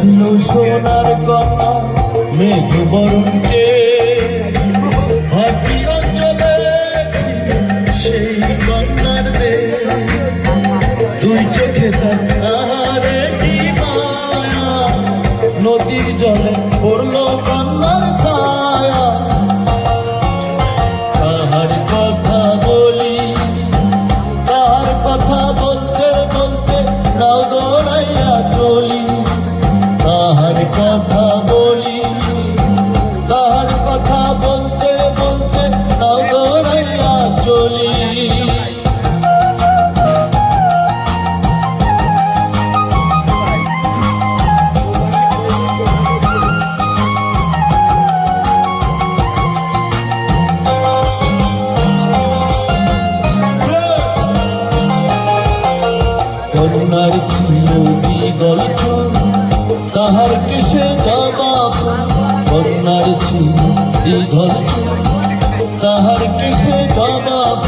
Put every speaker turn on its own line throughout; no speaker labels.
ছিল সোনার কন্যা মেঘ বরণকে ভাটি অঞ্চলে সেই কন্যার দেশ দুই চোখে তার আহারে কি মায়া নদীর জলে পড়লো কন্যার ছায়া তাহার কথা বলি তাহার কথা বলতে বলতে নাও দৌড়াইয়া চলি তাহার কথা বলি তাহার কথা বলতে বলতে নাও দৌড়াইয়া চলি কন্যার ছিল বিগল চুল তাহার কেশে জবাব কন্যার ছিল দীঘল চুল তাহার কেশে জবাব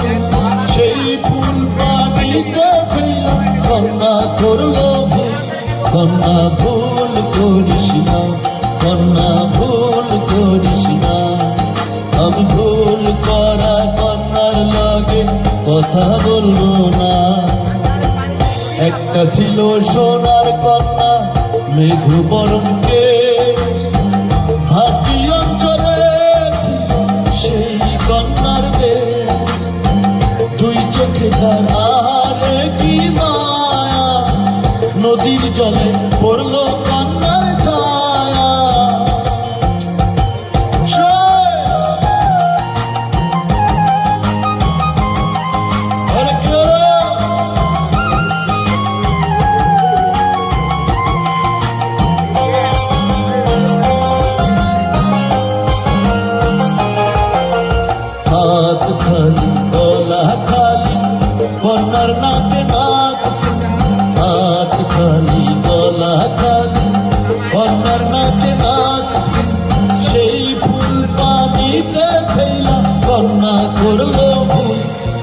সেই ফুল পানিতে ফেলা কন্যা করলো ভুল কন্যা ভুল করিস না কন্যা ভুল করিস না আমি ভুল করা কন্যার লাগে কথা বলবো না একটা ছিল সোনার কন্যা মেঘ বরণকে ভাটি অঞ্চলে সেই কন্যার দেশ দুই চোখে তার আহারে কি মায়া নদীর জলে পড়লো কন্যার ছায়া হাত খালি গলা খালি কন্যার নাকে নাক হাত খালি গলা খালি কন্যার নাকে নাক সেই ফুল পানিতে ফেলা কন্যা করলো ভুল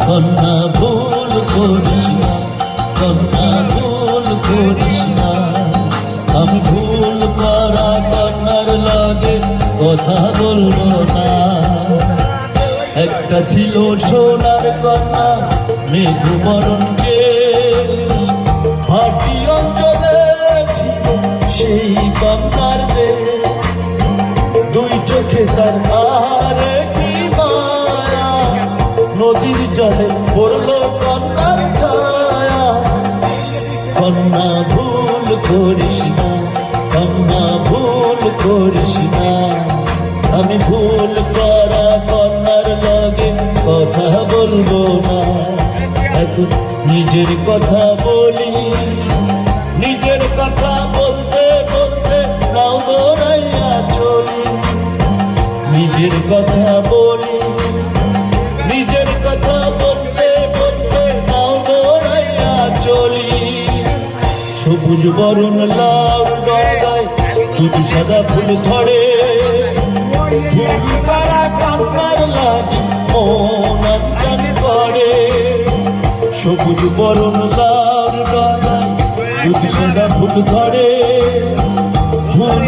কন্যা ভুল করিস না কন্যা ভুল করিস না আমি ভুল করা কন্যার লাগে কথা বলবো না একটা ছিল সোনার কন্যা মেঘ বরণকে ভাটি অঞ্চলে ছিল সেই কন্যার দেশ দুই চোখে তার আহারে কি মায়া নদীর জলে পড়লো কন্যার ছায়া কন্যা ভুল করিস না কন্যা ভুল করিস না আমি ভুল করা কন্যার লাগে কথা বলবো না এখন নিজের কথা বলি নিজের কথা বলতে বলতে নাও দৌড়াইয়া চলি নিজের কথা বলি নিজের কথা বলতে বলতে নাও দৌড়াইয়া চলি সবুজ বরণ লাউ ডগায় দুধ সাদা ফুল ধরে ফুল কারা কন্যার লাগি মন অঞ্চন করে সবুজ বরণ লাউ ডগায় দুধ সাদা ফুল ধরে ফুল